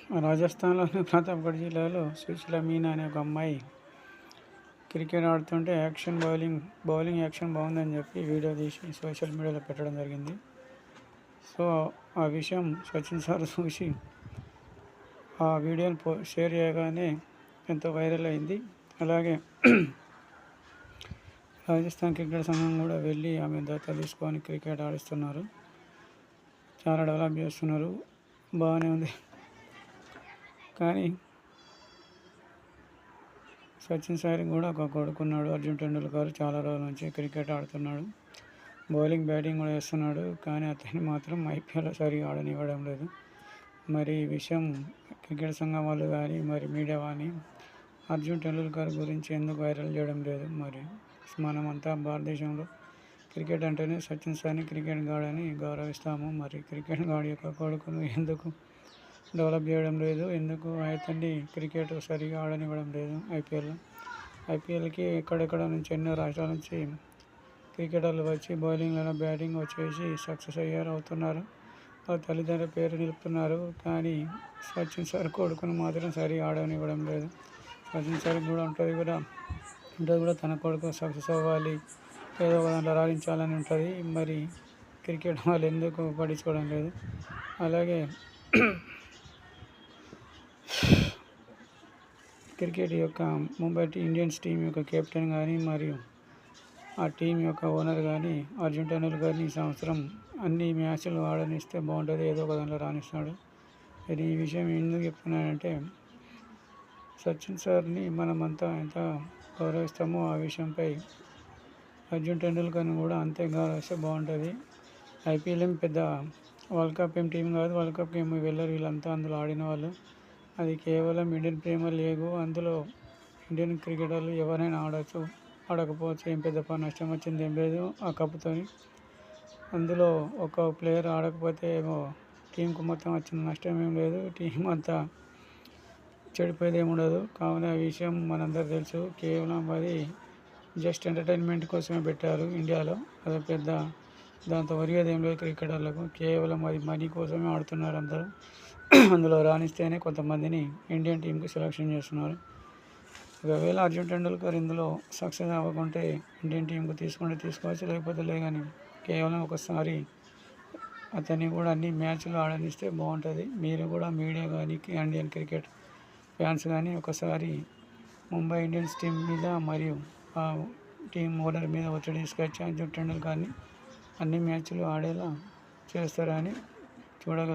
రాజస్థాన్‌లోని ప్రతాప్‌గఢ్ జిల్లాలో సుశీల మీనా అనే ఒక అమ్మాయి క్రికెట్ ఆడుతుంటే బౌలింగ్ యాక్షన్ బాగుందని చెప్పి వీడియో తీసి సోషల్ మీడియాలో పెట్టడం జరిగింది. సో, ఆ విషయం సచిన్ సార్ చూసి ఆ వీడియోని షేర్ చేయగానే ఎంతో వైరల్ అయింది. అలాగే రాజస్థాన్ క్రికెట్ సంఘం కూడా వెళ్ళి ఆమె దత్తత తీసుకొని క్రికెట్ ఆడిస్తున్నారు. చాలా డెవలప్ చేస్తున్నారు. బాగానే ఉంది. కానీ సచిన్ సార్ కూడా ఒక కొడుకున్నాడు. అర్జున్ టెండూల్కర్ చాలా రోజుల నుంచి క్రికెట్ ఆడుతున్నాడు. బ్యాటింగ్ కూడా వేస్తున్నాడు. కానీ అతన్ని మాత్రం ఐపీఎల్లో సరిగా ఆడనివ్వడం లేదు. మరి ఈ విషయం క్రికెట్ సంఘం వాళ్ళు కానీ మరి మీడియా కానీ అర్జున్ టెండూల్కర్ గురించి ఎందుకు వైరల్ చేయడం లేదు? మరి మనమంతా భారతదేశంలో క్రికెట్ అంటేనే సచిన్ సార్ని క్రికెట్ గాడ్ అని గౌరవిస్తాము. మరి క్రికెట్ గాడ్ యొక్క కొడుకును ఎందుకు డెవలప్ చేయడం లేదు? ఎందుకు అతన్ని క్రికెట్ సరిగా ఆడనివ్వడం లేదు? ఐపీఎల్కి ఎక్కడెక్కడ నుంచి ఎన్నో రాష్ట్రాల నుంచి క్రికెటర్లు వచ్చి బౌలింగ్లో బ్యాటింగ్ వచ్చేసి సక్సెస్ అవుతున్నారు. వాళ్ళ తల్లిదండ్రుల పేరు నిలుపుతున్నారు. కానీ సచిన్ సార్ కొడుకును మాత్రం సరిగా ఆడనివ్వడం లేదు. సచిన్ సార్ కూడా ఉంటుంది కూడా తన కొడుకు సక్సెస్ అవ్వాలి, ఏదో ఒక దాంట్లో రాణించాలని ఉంటుంది. మరి క్రికెట్ వాళ్ళు ఎందుకు పట్టించుకోవడం లేదు? అలాగే క్రికెట్ యొక్క ముంబై ఇండియన్స్ టీం యొక్క కెప్టెన్ కానీ మరియు ఆ టీం యొక్క ఓనర్ కానీ అర్జున్ టెండూల్కర్ని ఈ సంవత్సరం అన్ని మ్యాచ్లు ఆడనిస్తే బాగుంటుంది, ఏదో ఒక దాంట్లో రాణిస్తాడు. ఇది ఈ విషయం ఎందుకు చెప్తున్నానంటే సచిన్ సార్ని మనమంతా ఎంత గౌరవిస్తామో ఆ విషయంపై అర్జున్ టెండూల్కర్ని కూడా అంతే గౌరవిస్తే బాగుంటుంది. ఐపీఎల్ ఏం పెద్ద వరల్డ్ కప్ ఏం టీం కాదు. వరల్డ్ కప్కి ఏమి వెళ్ళరు వీళ్ళంతా అందులో ఆడిన వాళ్ళు. అది కేవలం ఇండియన్ ప్రీమియర్ లీగ్. అందులో ఇండియన్ క్రికెటర్లు ఎవరైనా ఆడచ్చు, ఆడకపోవచ్చు. ఏం పెద్ద నష్టం వచ్చింది ఏం లేదు ఆ కప్తో. అందులో ఒక ప్లేయర్ ఆడకపోతే ఏమో టీంకు మొత్తం వచ్చిన నష్టం ఏం లేదు. టీం అంతా చెడిపోయేది ఏమి ఉండదు. కావున ఆ విషయం మనందరూ తెలుసు. కేవలం అది జస్ట్ ఎంటర్టైన్మెంట్ కోసమే పెట్టారు ఇండియాలో. అది పెద్ద దాంతో ఒరిగేది ఏం లేదు క్రికెటర్లకు. కేవలం అది మనీ కోసమే ఆడుతున్నారు అందరూ. అందులో రాణిస్తేనే కొంతమందిని ఇండియన్ టీంకి సెలెక్షన్ చేస్తున్నారు. ఒకవేళ అర్జున్ టెండూల్కర్ ఇందులో సక్సెస్ అవ్వకుంటే ఇండియన్ టీంకు తీసుకోవచ్చు, లేకపోతే లే. కానీ కేవలం ఒకసారి అతన్ని కూడా అన్ని మ్యాచ్లు ఆడనిస్తే బాగుంటుంది. మీరు కూడా మీడియా కానీ ఇండియన్ క్రికెట్ ఫ్యాన్స్ కానీ ఒకసారి ముంబై ఇండియన్స్ టీం మీద మరియు ఆ టీం ఓనర్ మీద ఒత్తిడి తీసుకొచ్చి అర్జున్ టెండూల్కర్ని అన్ని మ్యాచ్లు ఆడేలా చేస్తారని చూడగలరు.